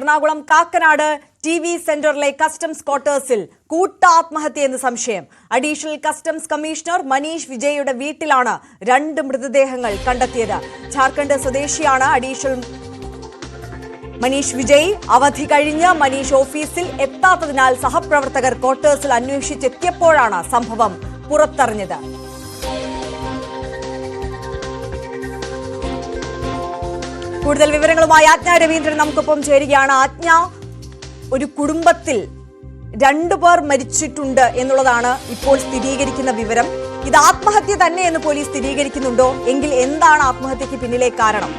Ernakulam Kakkanad TV സെന്ററിലെ customs ക്വാർട്ടേഴ്സിൽ കൂട്ടാത്മഹത്യയെന്ന് സംശയം. Additional customs commissioner Manish വിജയുടെ വീട്ടിലാണ് 2 മൃതദേഹങ്ങൾ കണ്ടെത്തിയത്. ജാർഖണ്ഡ് സ്വദേശിയാണ് അഡീഷണൽ മനീഷ് വിജയ്. അവധി കഴിഞ്ഞ് മനീഷ് ഓഫീസിൽ എത്താത്തതിനാൽ സഹപ്രവർത്തകർ ക്വാർട്ടേഴ്സിൽ അന്വേഷിച്ചെത്തിയപ്പോഴാണ് സംഭവം പുറത്തറിഞ്ഞത്. കൂടുതൽ വിവരങ്ങളുമായി ആജ്ഞ രവീന്ദ്രൻ നമുക്കൊപ്പം ചേരുകയാണ്. ആജ്ഞ, ഒരു കുടുംബത്തിൽ 2 പേർ മരിച്ചിട്ടുണ്ട് എന്നുള്ളതാണ് ഇപ്പോൾ സ്ഥിരീകരിക്കുന്ന വിവരം. ഇത് ആത്മഹത്യ തന്നെ എന്ന് പോലീസ് സ്ഥിരീകരിക്കുന്നുണ്ടോ? എങ്കിൽ എന്താണ് ആത്മഹത്യക്ക് പിന്നിലെ കാരണം?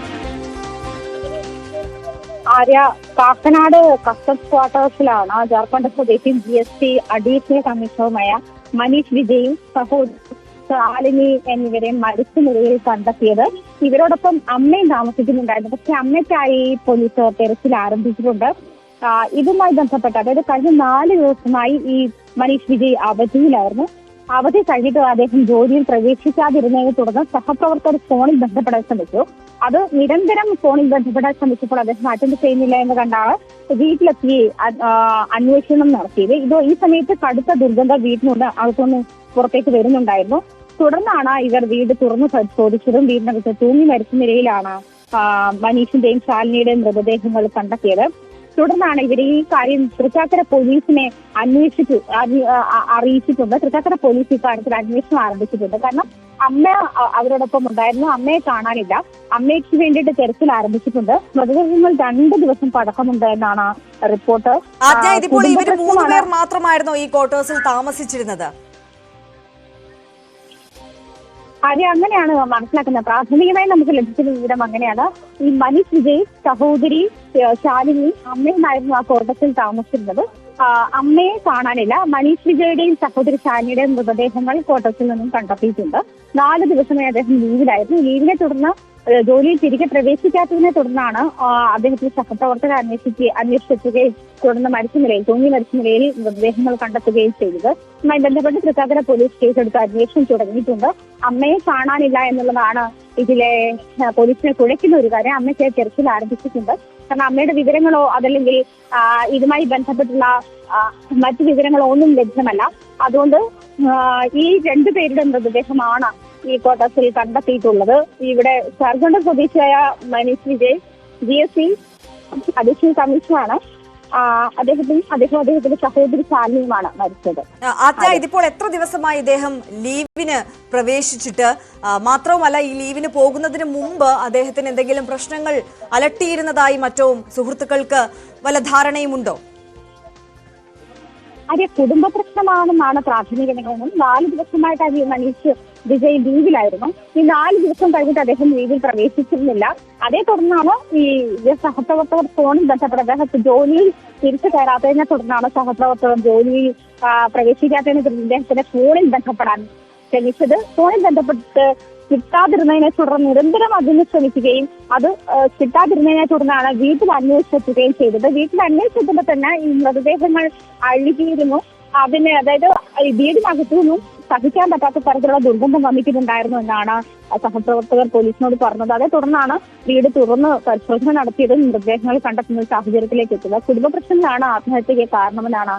ആര്യ, കാക്കനാട് കസ്റ്റംസ് ക്വാർട്ടേഴ്സിലാണ് ജാർഖണ്ഡ് സ്വദേശി GST അഡീഷണൽ കമ്മീഷണറുമായ മനീഷ് വിജയും സഹോദരി ശാലിനി എന്നിവരെ മരിച്ച നിലയിൽ കണ്ടെത്തിയത്. ഇവരോടൊപ്പം അമ്മയും താമസിക്കുന്നുണ്ടായിരുന്നു. പക്ഷെ അമ്മയ്ക്കായി പോലീസ് തെരച്ചിൽ ആരംഭിച്ചിട്ടുണ്ട്. ഇതുമായി ബന്ധപ്പെട്ട്, അതായത് കഴിഞ്ഞ 4 ദിവസമായി ഈ മനീഷ് വിജയ് അവധിയിലായിരുന്നു. അവധി കഴിഞ്ഞിട്ട് അദ്ദേഹം ജോലിയിൽ പ്രവേശിക്കാതിരുന്നതിനെ തുടർന്ന് സഹപ്രവർത്തകർ ഫോണിൽ ബന്ധപ്പെടാൻ ശ്രമിച്ചു. അത് നിരന്തരം ഫോണിൽ ബന്ധപ്പെടാൻ ശ്രമിച്ചപ്പോൾ അദ്ദേഹം അറ്റൻഡ് ചെയ്യുന്നില്ല എന്ന് കണ്ടാണ് വീട്ടിലെത്തി അന്വേഷണം നടത്തിയത്. ഈ സമയത്ത് കടുത്ത ദുർഗന്ധം വീട്ടിനുണ്ട് അകത്തുനിന്ന് പുറത്തേക്ക് വരുന്നുണ്ടായിരുന്നു. തുടർന്നാണ് ഇവർ വീട് തുറന്ന് പരിശോധിച്ചതും വീടിനകത്ത് തൂങ്ങി മരിച്ച നിലയിലാണ് മനീഷിന്റെയും ശാലിനിയുടെയും മൃതദേഹങ്ങൾ കണ്ടെത്തിയത്. തുടർന്നാണ് ഇവർ ഈ കാര്യം തൃക്കാക്കര പോലീസിനെ അറിയിച്ചിട്ടുണ്ട്. തൃക്കാക്കര പോലീസ് ഇക്കാര്യത്തിൽ അന്വേഷണം ആരംഭിച്ചിട്ടുണ്ട്. കാരണം അമ്മ അവരോടൊപ്പം ഉണ്ടായിരുന്നു, അമ്മയെ കാണാനില്ല. അമ്മയ്ക്ക് വേണ്ടിയിട്ട് തെരച്ചിൽ ആരംഭിച്ചിട്ടുണ്ട്. മൃതദേഹങ്ങൾ 2 ദിവസം പഴക്കമുണ്ട് എന്നാണ് റിപ്പോർട്ട്. ഇതിപ്പോൾ ഇവർ 3 പേർ മാത്രമായിരുന്നോ ഈ ക്വാർട്ടേഴ്സിൽ താമസിച്ചിരുന്നത്? അതെ, അങ്ങനെയാണ് മനസ്സിലാക്കുന്നത്. പ്രാഥമികമായി നമുക്ക് ലഭിച്ച വിവരം അങ്ങനെയാണ്. ഈ മനീഷ് വിജയ്, സഹോദരി ശാലിനി, അമ്മയുമായിരുന്നു ആ ക്വാർട്ടേഴ്സിൽ താമസിച്ചിരുന്നത്. അമ്മയെ കാണാനില്ല. മനീഷ് വിജയുടെയും സഹോദരി ശാലിനിയുടെയും മൃതദേഹങ്ങൾ ക്വാർട്ടേഴ്സിൽ നിന്നും കണ്ടെത്തിയിട്ടുണ്ട്. 4 ദിവസമായി അദ്ദേഹം ലീവിലായിരുന്നു. ലീവിനെ തുടർന്ന് ജോലിയിൽ തിരികെ പ്രവേശിക്കാത്തതിനെ തുടർന്നാണ് അദ്ദേഹത്തിന്റെ സഹപ്രവർത്തകർ അന്വേഷിച്ചെത്തുകയും തുടർന്ന് തൂങ്ങി മരിച്ച നിലയിൽ മൃതദേഹങ്ങൾ കണ്ടെത്തുകയും ചെയ്തത്. ഇതുമായി ബന്ധപ്പെട്ട് തൃക്കാക്കര പോലീസ് കേസെടുത്ത് അന്വേഷണം തുടങ്ങിയിട്ടുണ്ട്. അമ്മയെ കാണാനില്ല എന്നുള്ളതാണ് ഇതിലെ പോലീസിനെ കുഴയ്ക്കുന്ന ഒരു കാര്യം. അമ്മയ്ക്ക് തെരച്ചിൽ ആരംഭിച്ചിട്ടുണ്ട്. കാരണം അമ്മയുടെ വിവരങ്ങളോ അതല്ലെങ്കിൽ ഇതുമായി ബന്ധപ്പെട്ടുള്ള മറ്റു വിവരങ്ങളോ ഒന്നും ലഭ്യമല്ല. അതുകൊണ്ട് ഈ 2 പേരുടെ മൃതദേഹമാണ് ഈ ക്വാർട്ടേഴ്സിൽ കണ്ടെത്തിയിട്ടുള്ളത്. ഇവിടെ ജാർഖണ്ഡ് സ്വദേശിയായ മനീഷ് വിജയ് GST അഡീഷണൽ കമ്മീഷണറാണ്. അദ്ദേഹത്തിന്റെ സഹോദരി ശാലിനിയുമാണ് മരിച്ചത്. ഇതിപ്പോൾ എത്ര ദിവസമായി ഇദ്ദേഹം ലീവിന് പ്രവേശിച്ചിട്ട്? മാത്രവുമല്ല, ഈ ലീവിന് പോകുന്നതിന് മുമ്പ് അദ്ദേഹത്തിന് എന്തെങ്കിലും പ്രശ്നങ്ങൾ അലട്ടിയിരുന്നതായി മറ്റോ സുഹൃത്തുക്കൾക്ക് വല്ല ധാരണയുമുണ്ടോ? അതെ, കുടുംബ പ്രശ്നമാണെന്നാണ് പ്രാഥമിക നിഗമനം. 4 ദിവസമായിട്ട് മനീഷ് വിജയ് ലീവിലായിരുന്നു. ഈ 4 ദിവസം കഴിഞ്ഞിട്ട് അദ്ദേഹം ലീവിൽ പ്രവേശിച്ചിരുന്നില്ല. അതേ തുടർന്നാണ് ഈ സഹപ്രവർത്തകർ ഫോണിൽ ബന്ധപ്പെട്ട അദ്ദേഹം ജോലിയിൽ തിരിച്ചു കയറാത്തതിനെ തുടർന്നാണ് സഹപ്രവർത്തകർ ജോലിയിൽ പ്രവേശിക്കാത്തതിനെ തുടർന്ന് ഇദ്ദേഹത്തിന്റെ ഫോണിൽ ബന്ധപ്പെടാൻ ശ്രമിച്ചത്. ഫോണിൽ ബന്ധപ്പെട്ട് കിട്ടാതിരുന്നതിനെ തുടർന്ന് നിരന്തരം അതിന് ശ്രമിക്കുകയും അത് കിട്ടാതിരുന്നതിനെ തുടർന്നാണ് വീട്ടിൽ അന്വേഷിച്ചെത്തുകയും ചെയ്തത്. വീട്ടിൽ അന്വേഷിച്ചെത്തുമ്പോൾ തന്നെ ഈ മൃതദേഹങ്ങൾ അഴുകിയിരുന്നു. അതായത് വീടിനകത്തു നിന്നും സഹിക്കാൻ പറ്റാത്ത തരത്തിലുള്ള ദുർഗന്ധം വമിക്കുന്നുണ്ടായിരുന്നു എന്നാണ് സഹപ്രവർത്തകർ പോലീസിനോട് പറഞ്ഞത്. അതേ തുടർന്നാണ് വീട് തുറന്ന് പരിശോധന നടത്തിയതും മൃതദേഹങ്ങൾ കണ്ടെത്തുന്ന സാഹചര്യത്തിലേക്ക് എത്തുന്നത്. കുടുംബ പ്രശ്നങ്ങളാണ് ആത്മഹത്യക്ക് കാരണമെന്നാണ്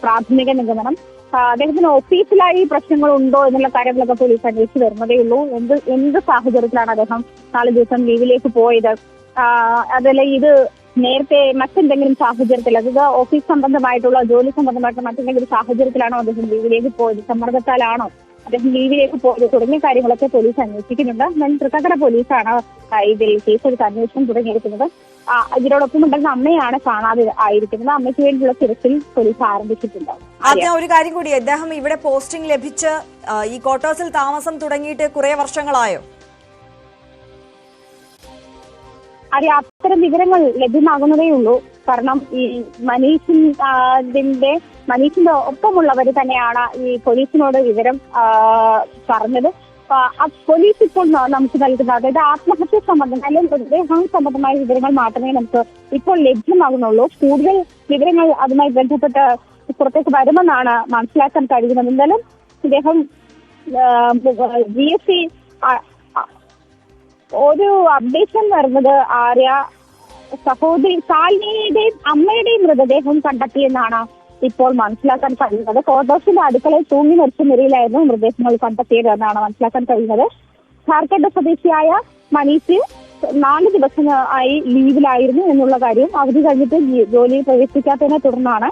പ്രാഥമിക നിഗമനം. അദ്ദേഹത്തിന് ഓഫീസിലായി പ്രശ്നങ്ങളുണ്ടോ എന്നുള്ള കാര്യങ്ങളൊക്കെ പോലീസ് അന്വേഷിച്ച് വരുന്നതേ ഉള്ളൂ. എന്ത് സാഹചര്യത്തിലാണ് അദ്ദേഹം 4 ദിവസം ലീവിലേക്ക് പോയത്? അതല്ല, ഇത് നേരത്തെ മറ്റെന്തെങ്കിലും സാഹചര്യത്തിൽ, അതായത് ഓഫീസ് സംബന്ധമായിട്ടുള്ള ജോലി സംബന്ധമായിട്ടുള്ള മറ്റെന്തെങ്കിലും സാഹചര്യത്തിലാണോ അദ്ദേഹം ലീവിലേക്ക് പോയത്? സമ്മർദ്ദത്താലാണോ അദ്ദേഹം ലീവിലേക്ക് പോയത്? തുടങ്ങിയ കാര്യങ്ങളൊക്കെ പോലീസ് അന്വേഷിക്കുന്നുണ്ട്. എന്നാൽ തൃക്കാക്കര പോലീസാണ് ഇതിൽ കേസെടുത്ത് അന്വേഷണം തുടങ്ങിയിരിക്കുന്നത്. ഇതിനോടൊപ്പം ഉണ്ടെന്ന അമ്മയാണ് കാണാതെ ആയിരിക്കുന്നത്. അമ്മയ്ക്ക് വേണ്ടിയുള്ള തിരച്ചിൽ പോലീസ് ആരംഭിച്ചിട്ടുണ്ട്. ഒരു കാര്യം കൂടി, അദ്ദേഹം ഇവിടെ പോസ്റ്റിംഗ് ലഭിച്ച് ഈ ക്വാർട്ടേഴ്സിൽ താമസം തുടങ്ങിയിട്ട് കുറെ വർഷങ്ങളായോ? അതെ, അത്തരം വിവരങ്ങൾ ലഭ്യമാകുന്നതേ ഉള്ളൂ. കാരണം ഈ മനീഷിന്റെ ഒപ്പമുള്ളവർ തന്നെയാണ് ഈ പോലീസിനോട് വിവരം പറഞ്ഞത്. പോലീസ് ഇപ്പോൾ നമുക്ക് നൽകുന്നത്, അതായത് ആത്മഹത്യ സംബന്ധം അല്ലെങ്കിൽ മൃതദേഹം സംബന്ധമായ വിവരങ്ങൾ മാത്രമേ നമുക്ക് ഇപ്പോൾ ലഭ്യമാകുന്നുള്ളൂ. കൂടുതൽ വിവരങ്ങൾ അതുമായി ബന്ധപ്പെട്ട് പുറത്തേക്ക് വരുമെന്നാണ് മനസ്സിലാക്കാൻ കഴിയുന്നത്. എന്തായാലും ഇദ്ദേഹം GST ഒരു അപ്ഡേഷൻ വരുന്നത് ആര്യ സഹോദരി ശാലിനിയുടെയും അമ്മയുടെയും മൃതദേഹം കണ്ടെത്തിയെന്നാണ് ഇപ്പോൾ മനസ്സിലാക്കാൻ കഴിയുന്നത്. ക്വാർട്ടേഴ്സിന്റെ അടുക്കളയിൽ തൂങ്ങി മരിച്ച നിലയിലായിരുന്നു മൃതദേഹങ്ങൾ കണ്ടെത്തിയത് എന്നാണ് മനസ്സിലാക്കാൻ കഴിയുന്നത്. ഝാർഖണ്ഡ് സ്വദേശിയായ മനീഷ് 4 ദിവസമായി ലീവിലായിരുന്നു എന്നുള്ള കാര്യം അവധി കഴിഞ്ഞിട്ട് ജോലിയിൽ പ്രവേശിക്കാത്തതിനെ തുടർന്നാണ്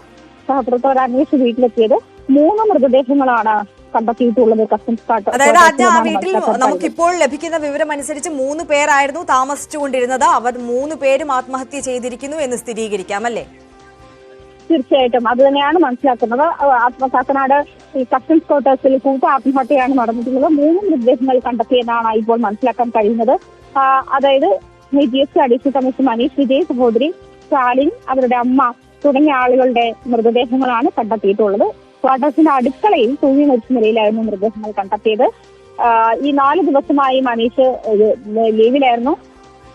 സഹപ്രവർത്തകർ അന്വേഷിച്ച് വീട്ടിലെത്തിയത്. 3 മൃതദേഹങ്ങളാണ് കണ്ടെത്തിയിട്ടുള്ളത് കസ്റ്റംസ് കാർഡ്. അതായത് ആദ്യ ആ വീട്ടിൽ നമുക്കിപ്പോൾ ലഭിക്കുന്ന വിവരം അനുസരിച്ച് 3 പേരായിരുന്നു താമസിച്ചുകൊണ്ടിരുന്നത്. അവർ 3 പേരും ആത്മഹത്യ ചെയ്തിരിക്കുന്നു എന്ന് സ്ഥിരീകരിക്കാം അല്ലേ? തീർച്ചയായിട്ടും അത് തന്നെയാണ് മനസ്സിലാക്കുന്നത്. കാക്കനാട് ഈ കസ്റ്റംസ് ക്വാർട്ടേഴ്സിൽ കൂട്ട ആത്മഹത്യയാണ് നടന്നിട്ടുള്ളത്. 3 മൃതദേഹങ്ങൾ കണ്ടെത്തിയെന്നാണ് ഇപ്പോൾ മനസ്സിലാക്കാൻ കഴിയുന്നത്. അതായത് GST additional commissioner Manish Vijay, സഹോദരി സ്റ്റാലിൻ, അവരുടെ അമ്മ തുടങ്ങിയ ആളുകളുടെ മൃതദേഹങ്ങളാണ് കണ്ടെത്തിയിട്ടുള്ളത്. ക്വാർട്ടേഴ്സിന്റെ അടുക്കളയിൽ തൂങ്ങി മരിച്ച നിലയിലായിരുന്നു മൃതദേഹങ്ങൾ കണ്ടെത്തിയത്. ഈ 4 ദിവസമായി മനീഷ് ലീവിലായിരുന്നു.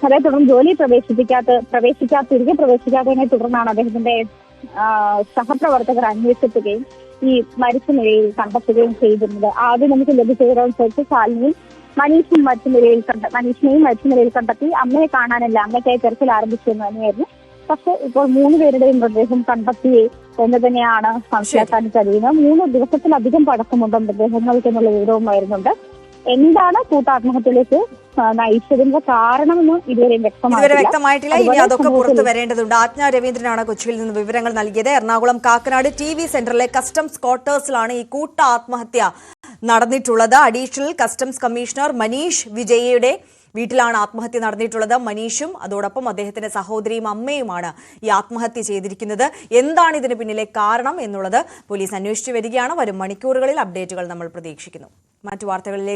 അതേ തുടർന്ന് ജോലി തിരികെ പ്രവേശിക്കാത്തതിനെ തുടർന്നാണ് അദ്ദേഹത്തിന്റെ സഹപ്രവർത്തകർ അന്വേഷിക്കുകയും ഈ മരിച്ച നിലയിൽ കണ്ടെത്തുകയും ചെയ്തിരുന്നത്. ആദ്യം നമുക്ക് ലഭിച്ച വിവരമനുസരിച്ച് ശാലിനിയും മനീഷിനെയും മരിച്ച നിലയിൽ കണ്ടെത്തി. അമ്മയെ കാണാനല്ല, അമ്മയ്ക്കായി തെരച്ചിൽ ആരംഭിച്ചു എന്ന് തന്നെയായിരുന്നു. പക്ഷെ ഇപ്പോൾ 3 പേരുടെയും മൃതദേഹം കണ്ടെത്തി എന്ന് തന്നെയാണ് മനസ്സിലാക്കാൻ കഴിയുന്നത്. 3 ദിവസത്തിലധികം പഴക്കമുണ്ട് മൃതദേഹങ്ങൾക്ക് എന്നുള്ള വിവരവും വരുന്നുണ്ട്. എന്താണ് കൂട്ടാത്മഹത്യയിലേക്ക് നയിച്ചതിന്റെ കാരണമെന്ന് ഇതുവരെ വ്യക്തമായിട്ടില്ല. ഇനി അതൊക്കെ പുറത്തു വരേണ്ടതുണ്ട്. ആജ്ഞ രവീന്ദ്രനാണ് കൊച്ചിയിൽ നിന്ന് വിവരങ്ങൾ നൽകിയത്. എറണാകുളം കാക്കനാട് TV സെന്ററിലെ കസ്റ്റംസ് ക്വാർട്ടേഴ്സിലാണ് ഈ കൂട്ട ആത്മഹത്യ നടന്നിട്ടുള്ളത്. അഡീഷണൽ കസ്റ്റംസ് കമ്മീഷണർ മനീഷ് വിജയയുടെ വീട്ടിലാണ് ആത്മഹത്യ നടന്നിട്ടുള്ളത്. മനീഷും അതോടൊപ്പം അദ്ദേഹത്തിന്റെ സഹോദരിയും അമ്മയുമാണ് ഈ ആത്മഹത്യ ചെയ്തിരിക്കുന്നത്. എന്താണ് ഇതിന് പിന്നിലെ കാരണം എന്നുള്ളത് പോലീസ് അന്വേഷിച്ചു വരികയാണ്. വരും മണിക്കൂറുകളിൽ അപ്ഡേറ്റുകൾ നമ്മൾ പ്രതീക്ഷിക്കുന്നു. മറ്റു വാർത്തകളിലേക്ക്